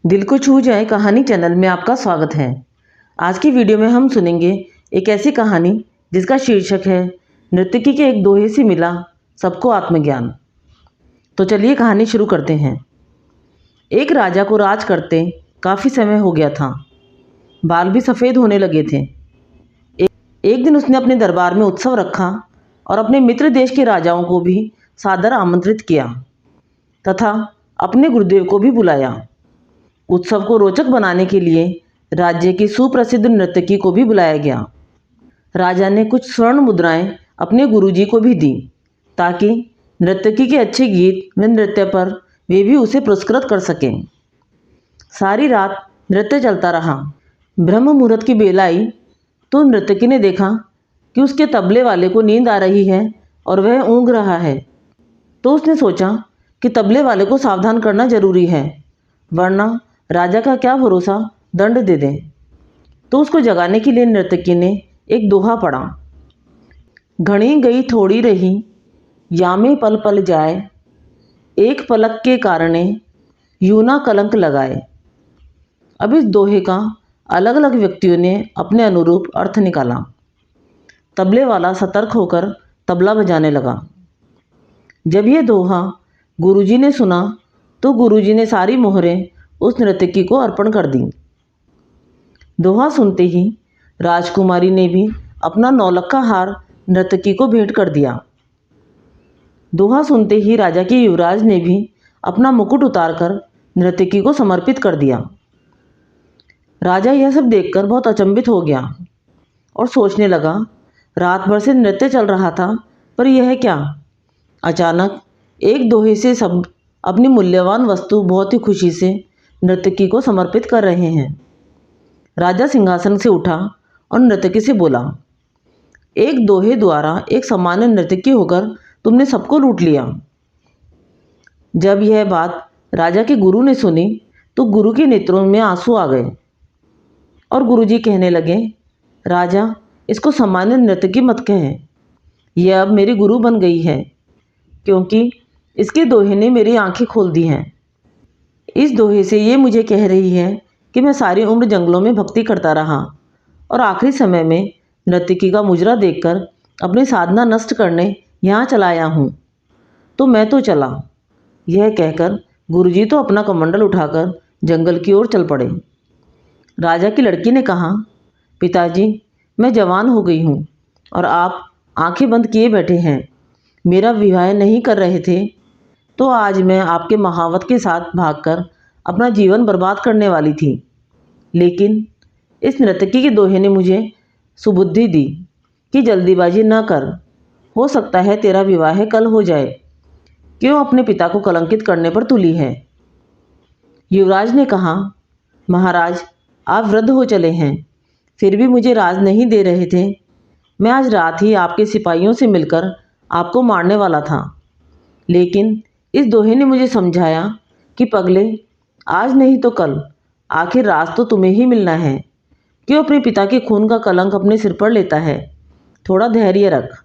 दिल को छू जाए कहानी चैनल में आपका स्वागत है। आज की वीडियो में हम सुनेंगे एक ऐसी कहानी जिसका शीर्षक है नर्तकी के एक दोहे से मिला सबको आत्मज्ञान। तो चलिए कहानी शुरू करते हैं। एक राजा को राज करते काफ़ी समय हो गया था। बाल भी सफ़ेद होने लगे थे। एक दिन उसने अपने दरबार में उत्सव रखा और अपने मित्र देश के राजाओं को भी सादर आमंत्रित किया तथा अपने गुरुदेव को भी बुलाया। उत्सव को रोचक बनाने के लिए राज्य की सुप्रसिद्ध नर्तकी को भी बुलाया गया। राजा ने कुछ स्वर्ण मुद्राएं अपने गुरुजी को भी दी ताकि नर्तकी के अच्छे गीत व नृत्य पर वे भी उसे पुरस्कृत कर सकें। सारी रात नृत्य चलता रहा। ब्रह्म मुहूर्त की बेला आई तो नर्तकी ने देखा कि उसके तबले वाले को नींद आ रही है और वह ऊँघ रहा है। तो उसने सोचा कि तबले वाले को सावधान करना जरूरी है, वरना राजा का क्या भरोसा दंड दे दें। तो उसको जगाने के लिए नर्तकी ने एक दोहा पढ़ा। घड़ी गई थोड़ी रही, यामे पल पल जाए, एक पलक के कारणे यूं ना कलंक लगाए। अब इस दोहे का अलग अलग व्यक्तियों ने अपने अनुरूप अर्थ निकाला। तबले वाला सतर्क होकर तबला बजाने लगा। जब यह दोहा गुरुजी ने सुना तो गुरुजी ने सारी मोहरें उस नर्तकी को अर्पण कर दी। दोहा सुनते ही राजकुमारी ने भी अपना नौलक्खा हार नर्तकी को भेंट कर दिया। दोहा सुनते ही राजा के युवराज ने भी अपना मुकुट उतारकर नर्तकी को समर्पित कर दिया। राजा यह सब देखकर बहुत अचंभित हो गया और सोचने लगा, रात भर से नृत्य चल रहा था पर यह क्या। अचानक एक दोहे से सब अपनी मूल्यवान वस्तु बहुत ही खुशी से नर्तकी को समर्पित कर रहे हैं। राजा सिंहासन से उठा और नर्तकी से बोला, एक दोहे द्वारा एक सामान्य नर्तकी होकर तुमने सबको लूट लिया। जब यह बात राजा के गुरु ने सुनी तो गुरु के नेत्रों में आंसू आ गए और गुरुजी कहने लगे, राजा इसको सामान्य नर्तकी मत कहें, यह अब मेरी गुरु बन गई है क्योंकि इसके दोहे ने मेरी आंखें खोल दी हैं। इस दोहे से ये मुझे कह रही है कि मैं सारी उम्र जंगलों में भक्ति करता रहा और आखिरी समय में नर्तकी का मुजरा देखकर अपनी साधना नष्ट करने यहाँ चला आया हूँ, तो मैं तो चला। यह कहकर गुरुजी तो अपना कमंडल उठाकर जंगल की ओर चल पड़े। राजा की लड़की ने कहा, पिताजी मैं जवान हो गई हूँ और आप आंखें बंद किए बैठे हैं। मेरा विवाह नहीं कर रहे थे तो आज मैं आपके महावत के साथ भागकर अपना जीवन बर्बाद करने वाली थी, लेकिन इस नर्तकी के दोहे ने मुझे सुबुद्धि दी कि जल्दीबाजी न कर, हो सकता है तेरा विवाह कल हो जाए। क्यों अपने पिता को कलंकित करने पर तुली है। युवराज ने कहा, महाराज आप वृद्ध हो चले हैं, फिर भी मुझे राज नहीं दे रहे थे। मैं आज रात ही आपके सिपाहियों से मिलकर आपको मारने वाला था, लेकिन इस दोहे ने मुझे समझाया कि पगले आज नहीं तो कल आखिर राज तो तुम्हें ही मिलना है। क्यों अपने पिता के खून का कलंक अपने सिर पर लेता है, थोड़ा धैर्य रख।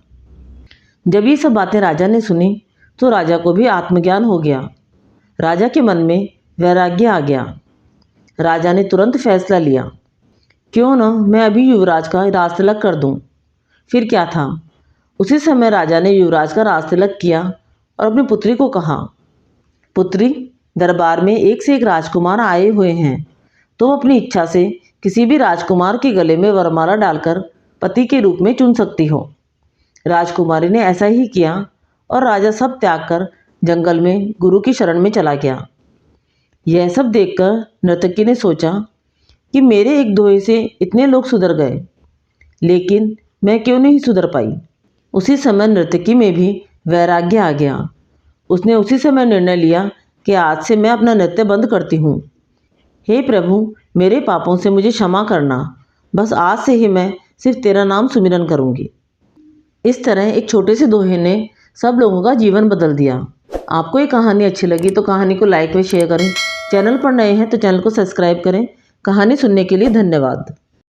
जब ये सब बातें राजा ने सुनी तो राजा को भी आत्मज्ञान हो गया। राजा के मन में वैराग्य आ गया। राजा ने तुरंत फैसला लिया, क्यों न मैं अभी युवराज का राज तिलक कर दूँ। फिर क्या था, उसी समय राजा ने युवराज का राज तिलक किया और अपनी पुत्री को कहा, पुत्री दरबार में एक से एक राजकुमार आए हुए हैं, तुम अपनी इच्छा से किसी भी राजकुमार के गले में वरमाला डालकर पति के रूप में चुन सकती हो। राजकुमारी ने ऐसा ही किया और राजा सब त्याग कर जंगल में गुरु की शरण में चला गया। यह सब देखकर नर्तकी ने सोचा कि मेरे एक दोहे से इतने लोग सुधर गए, लेकिन मैं क्यों नहीं सुधर पाई। उसी समय नर्तकी में भी वैराग्य आ गया। उसने उसी समय निर्णय लिया कि आज से मैं अपना नृत्य बंद करती हूँ। हे प्रभु मेरे पापों से मुझे क्षमा करना, बस आज से ही मैं सिर्फ तेरा नाम सुमिरन करूँगी। इस तरह एक छोटे से दोहे ने सब लोगों का जीवन बदल दिया। आपको ये कहानी अच्छी लगी तो कहानी को लाइक व शेयर करें। चैनल पर नए हैं तो चैनल को सब्सक्राइब करें। कहानी सुनने के लिए धन्यवाद।